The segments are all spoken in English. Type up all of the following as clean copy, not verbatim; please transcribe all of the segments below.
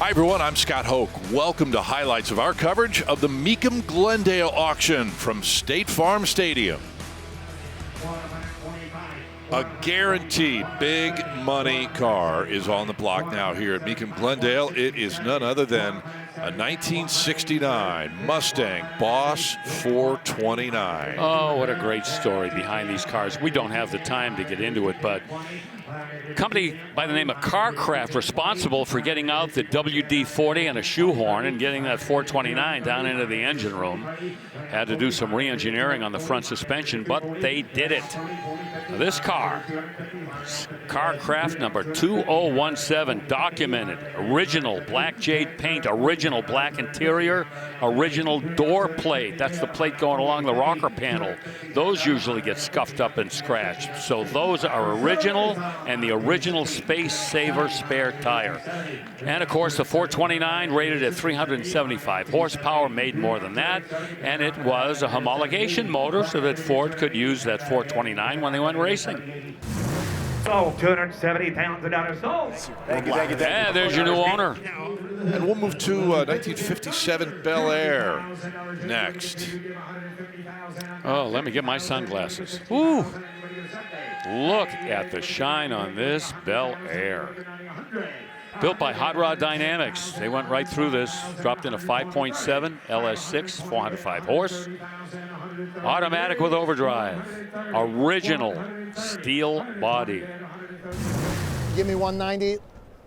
Hi, everyone. I'm Scott Hoke. Welcome to highlights of our coverage of the Mecum Glendale auction from State Farm Stadium. A guaranteed big money car is on the block now here at Mecum Glendale. It is none other than a 1969 Mustang Boss 429. Oh, what a great story behind these cars. We don't have the time to get into it, but a company by the name of CarCraft responsible for getting out the WD-40 and a shoehorn and getting that 429 down into the engine room. Had to do some re-engineering on the front suspension, but they did it. Now, this car, CarCraft number 2017, documented, original black jade paint, original black interior, original door plate. That's the plate going along the rocker panel. Those usually get scuffed up and scratched. So those are original, and the original Space Saver spare tire. And of course, the 429 rated at 375 horsepower, made more than that, and it was a homologation motor so that Ford could use that 429 when they went racing. Sold, 270 pounds of dollars sold. Thank you. Yeah, there's your new owner. And we'll move to 1957 Bel Air next. Oh, let me get my sunglasses. Ooh. Look at the shine on this Bel Air. Built by Hot Rod Dynamics. They went right through this, dropped in a 5.7 LS6, 405 horse. Automatic with overdrive. Original steel body. Give me 190.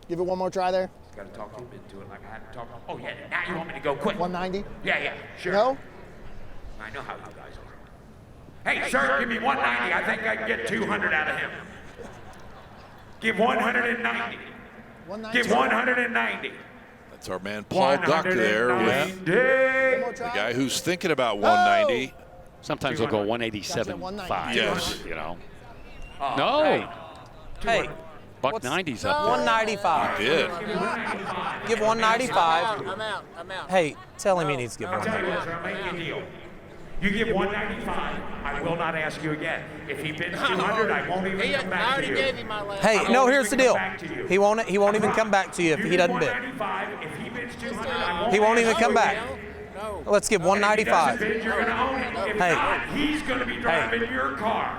Give it one more try there. Got to talk to him into it like I had to talk. Oh, yeah, now you want me to go quick. 190. Yeah, sure. No? I know how you guys are. Hey, sir, give me 190. I think I can get 200 out of him. Give 190. 190. Give 190. That's our man Paul Duck there with the guy who's thinking about 190. Sometimes they'll go 187.5. Yes. You know. Oh, No. Hey, Buck 90's up there. 195. Did. Give 195. I'm out. Hey, tell him he needs to give I'll tell you 195. what, sir, I'll make you a deal. You give 195, I will not ask you again. If he bids 200, I won't even come back to you. Hey, no, here's the deal. He won't even come back to you if he doesn't bid. 195, if he bids 200, I won't He won't ask even you come back. again. Let's give If he doesn't 195. bid, you're gonna own it. If Hey. not, he's gonna be driving your car.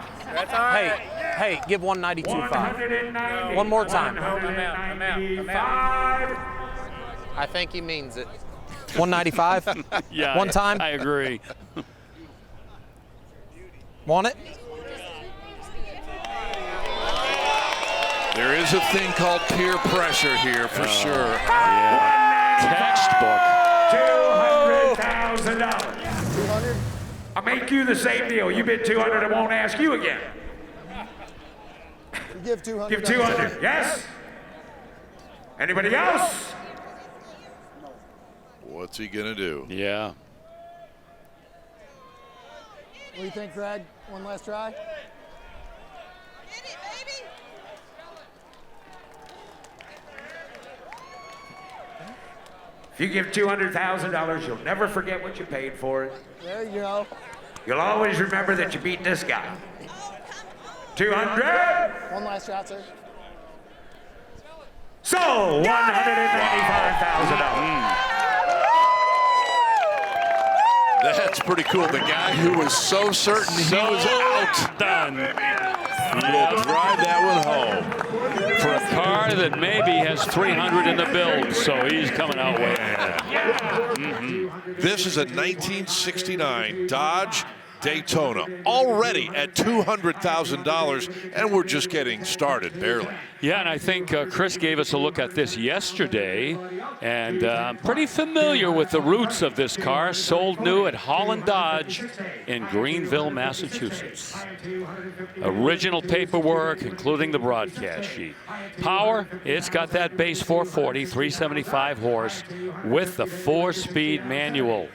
Hey, give 192.5. 190. One more time. 195. I think he means it. 195? Yeah. One time? I agree. Want it? There is a thing called peer pressure here for sure. Textbook. $200,000. 200. I'll make you the same deal. You bid 200, I won't ask you again. You give 200. Give 200, yes? Anybody else? What's he going to do? Yeah. What do you think, Craig? One last try? If you give $200,000, you'll never forget what you paid for it. There you go. You'll always remember that you beat this guy. 200. One last shot, sir. So, $195,000. That's pretty cool. The guy who was so certain he was out. Done. Will drive that one home. For a car that maybe has 300 in the build, so he's coming out with it. This is a 1969 Dodge Daytona, already at $200,000, and we're just getting started, barely. Yeah, and I think Chris gave us a look at this yesterday, and I'm pretty familiar with the roots of this car. Sold new at Holland Dodge in Greenville, Massachusetts. Original paperwork, including the broadcast sheet. Power, it's got that base 440, 375 horse with the 4-speed manual.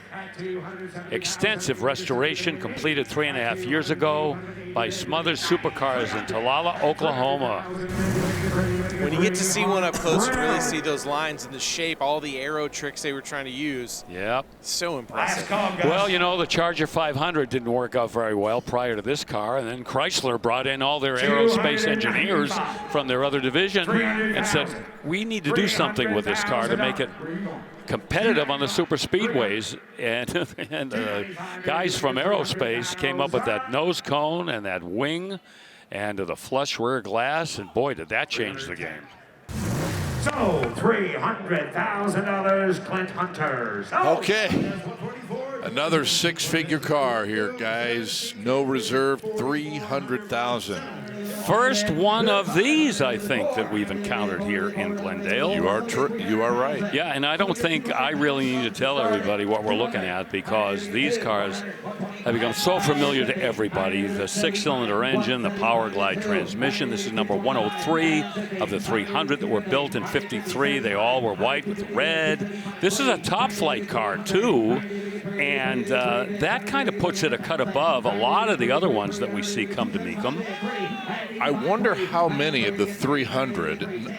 extensive restoration completed 3.5 years ago by Smothers Supercars in Talala, Oklahoma. When you get to see one up close and really see those lines and the shape, all the aero tricks they were trying to use. Yep. So impressive. Well, you know, the Charger 500 didn't work out very well prior to this car, and then Chrysler brought in all their aerospace engineers from their other division and said, we need to do something with this car to make it competitive on the super speedways, and guys from aerospace came up with that nose cone and that wing and the flush rear glass, and boy, did that change the game. So, $300,000, Clint Hunters. Okay. Another six-figure car here, guys. No reserve, $300,000. First one of these, I think, that we've encountered here in Glendale. You are right. Yeah, and I don't think I really need to tell everybody what we're looking at, because these cars have become so familiar to everybody. The six-cylinder engine, the Power Glide transmission. This is number 103 of the 300 that were built in '53. They all were white with red. This is a top flight car, too. And that kind of puts it a cut above a lot of the other ones that we see come to Mecum. I wonder how many of the 300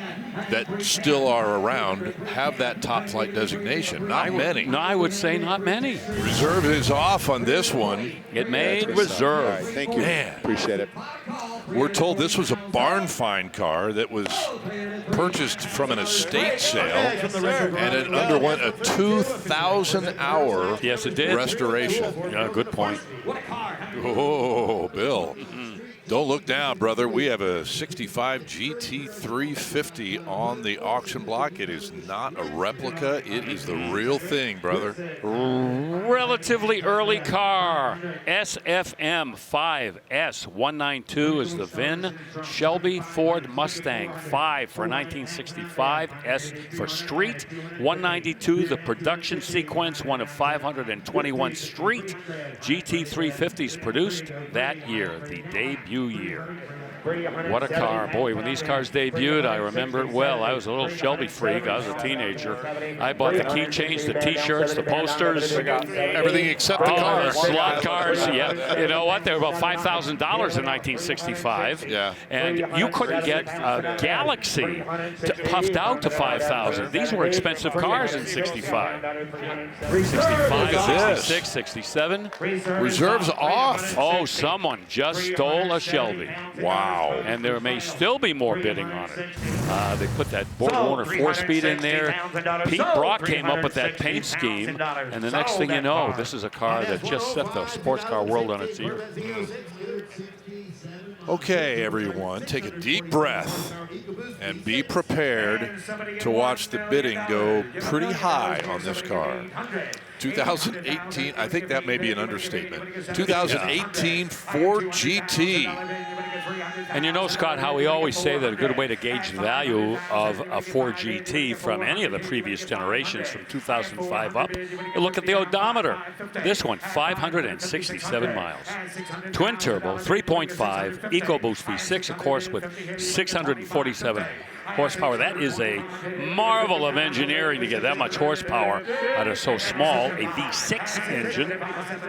that still are around have that top flight designation. Not many. No, I would say not many. Reserve is off on this one. It made reserve. Right, thank you. Man. Appreciate it. We're told this was a barn find car that was purchased from an estate sale, and it underwent a 2,000-hour Yes, it did. restoration. Yeah, good point. Oh, Bill. Don't look down, brother. We have a 65 GT350 on the auction block. It is not a replica. It is the real thing, brother. Relatively early car. SFM 5S192 is the VIN. Shelby Ford Mustang 5 for 1965. S for street. 192, the production sequence, one of 521 street GT350s produced that year, the debut year. What a car. Boy, when these cars debuted, I remember it well. I was a little Shelby freak. I was a teenager. I bought the keychains, the T-shirts, the posters. Everything except the car. The slot cars, yeah. You know what? They were about $5,000 in 1965. Yeah. And you couldn't get a Galaxy puffed out to $5,000. These were expensive cars in 65. 65, 66, 67. Reserves off. Oh, someone just stole a Shelby. Wow. And there may still be more bidding on it. They put that Borg-Warner 4-speed in there. Pete Brock came up with that paint scheme, and the next thing you know, this is a car that just set the sports car world on its ear. Okay, everyone, take a deep breath and be prepared to watch the bidding go pretty high on this car. 2018, I think that may be an understatement. 2018 Ford GT. And you know, Scott, how we always say that a good way to gauge the value of a Ford GT from any of the previous generations from 2005 up, you look at the odometer. This one, 567 miles. Twin turbo, 3.5, EcoBoost V6, of course, with 647 horsepower. That is a marvel of engineering to get that much horsepower out of so small a V6 engine.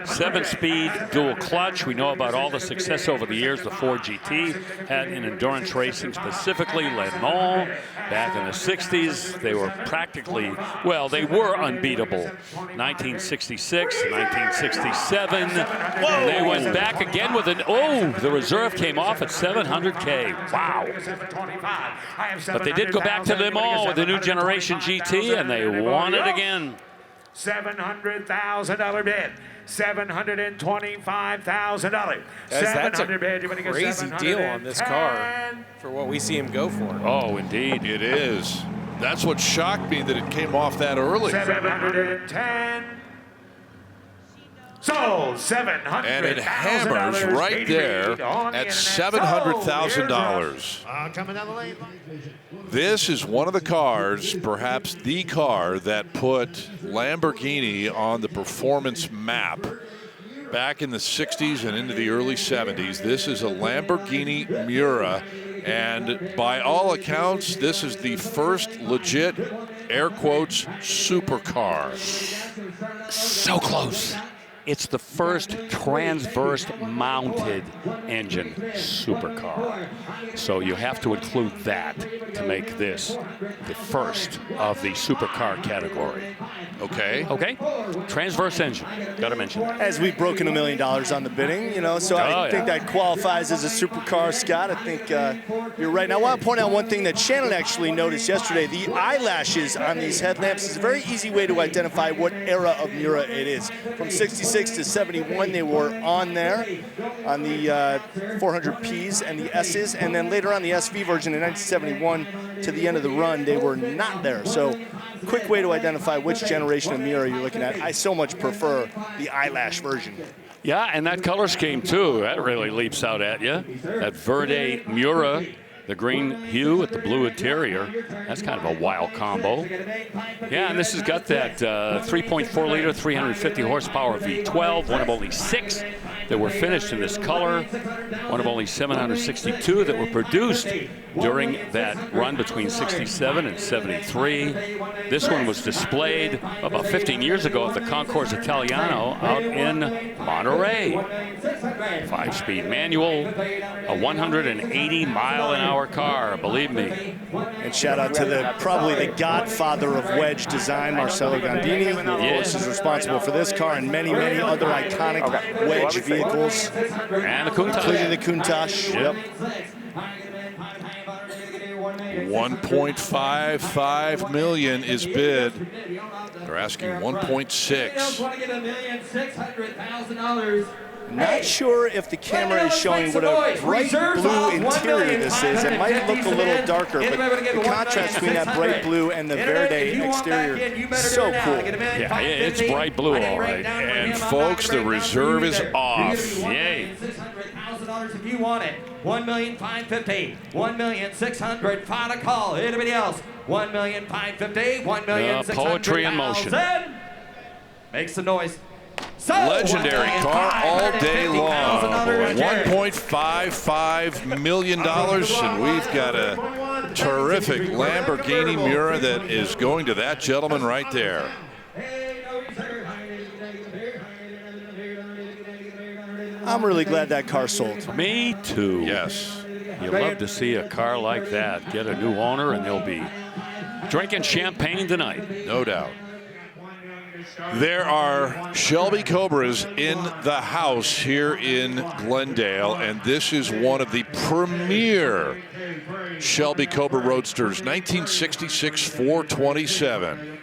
7-speed dual clutch. We know about all the success over the years the Ford GT had in endurance racing, specifically Le Mans. Back in the 60s, they were practically, well, they were unbeatable. 1966, 1967. And they went back again with an, the reserve came off at 700K. Wow. But they did go back to Le Mans with the new generation GT, and they won it again. $700,000 bid. $725,000. That's a crazy deal on this car for what we see him go for. Oh, indeed. It is. That's what shocked me, that it came off that early. 710. Sold. $700,000. And it hammers right there at $700,000. Coming down the lane. This is one of the cars, perhaps the car, that put Lamborghini on the performance map back in the 60s and into the early 70s. This is a Lamborghini Miura, and by all accounts, this is the first legit, air quotes, supercar. So close. It's the first transverse mounted engine supercar. So you have to include that to make this the first of the supercar category. Okay. Okay? Transverse engine. Got to mention that. As we've broken $1 million on the bidding, you know, so I think that qualifies as a supercar, Scott. I think you're right. Now, I want to point out one thing that Shannon actually noticed yesterday. The eyelashes on these headlamps is a very easy way to identify what era of Miura it is. From 66 to 71, they were on there on the 400Ps and the S's, and then later on the SV version in 1971 to the end of the run, they were not there. So quick way to identify which generation of Miura you're looking at. I so much prefer the eyelash version. Yeah, and that color scheme, too, that really leaps out at you. That Verde Miura, the green hue with the blue interior, that's kind of a wild combo. Yeah, and this has got that 3.4-liter, 350 horsepower V12, one of only 6 that were finished in this color, one of only 762 that were produced during that run between 67 and 73. This one was displayed about 15 years ago at the Concours Italiano out in Monterey. 5-speed manual, a 180-mile-an-hour car, believe me. And shout out to probably the godfather of wedge design, Marcello Gondini, who of course is responsible for this car and many, many other iconic wedge vehicles. And the Countach. Including the Countach. Yep. 1.55 million is bid. They're asking 1.6. Not sure if the camera is showing what a bright blue interior this is. It might look a little darker, but the contrast between that bright blue and the Verde exterior, so cool. Yeah, it's bright blue, all right. And folks, the reserve is off. Yay. If you want it, 1,550,000, 1,600,000. Final call. Anybody else? 1,550,000, 1,600,000. Poetry in motion. Makes the noise. So, Legendary car all day long. $1.55 million, and we've got a terrific Lamborghini Miura that is going to that gentleman right there. I'm really glad that car sold. Me too. Yes. You love to see a car like that get a new owner, and they'll be drinking champagne tonight. No doubt. There are Shelby Cobras in the house here in Glendale, and this is one of the premier Shelby Cobra Roadsters, 1966 427.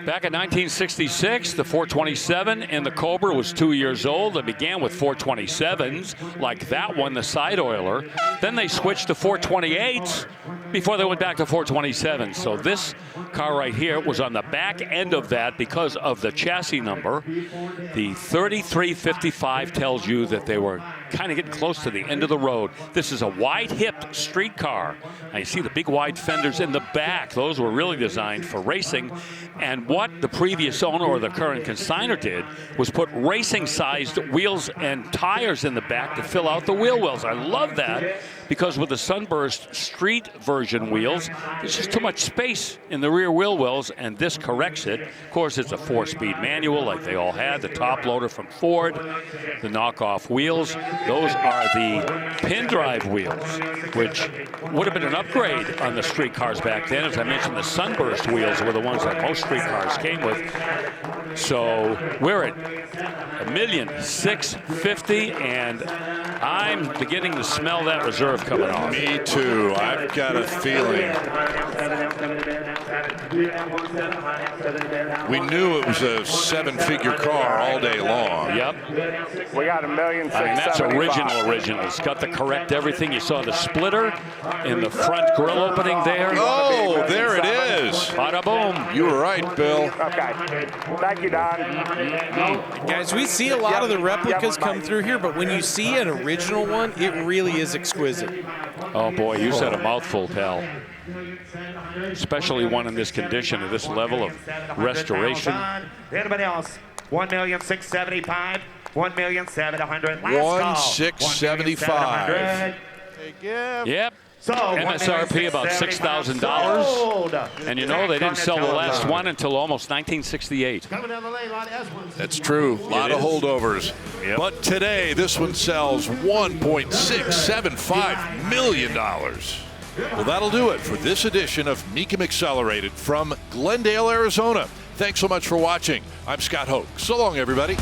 Back in 1966, the 427 in the Cobra was 2 years old. It began with 427s, like that one, the side oiler. Then they switched to 428s before they went back to 427s. So this car right here was on the back end of that because of the chassis number. The 3355 tells you that they were kind of getting close to the end of the road. This is a wide-hipped street car. Now you see the big wide fenders in the back. Those were really designed for racing. And what the previous owner or the current consignor did was put racing-sized wheels and tires in the back to fill out the wheel wells. I love that because with the Sunburst Street version wheels, there's just too much space in the rear wheel wells, and this corrects it. Of course, it's a 4-speed manual like they all had, the top loader from Ford, the knockoff wheels. Those are the pin drive wheels, which would have been an upgrade on the street cars back then. As I mentioned, the Sunburst wheels were the ones that most street cars came with. So we're at $1,650,000, and I'm beginning to smell that reserve coming off. Me too. I've got a feeling. We knew it was a 7-figure car all day long. Yep. We got $1,675,000. And that's original. It's got the correct everything. You saw the splitter in the front grill opening there. Oh, there it is. Bada boom. You were right, Bill. Okay. Thank you, Don. Guys, we see a lot of the replicas come through here, but when you see an original one, it really is exquisite. Oh, boy, you said a mouthful, pal. Especially one in this condition, at this level of restoration. Anybody else? 1,675,000. 1,700,000. 1,675. Yep. So MSRP about $6,000. And you know, they didn't sell the last one until almost 1968. That's true. A lot of holdovers. Yep. But today, this one sells $1.675 million. Well, that'll do it for this edition of Mecum Accelerated from Glendale, Arizona. Thanks so much for watching. I'm Scott Hoke. So long, everybody.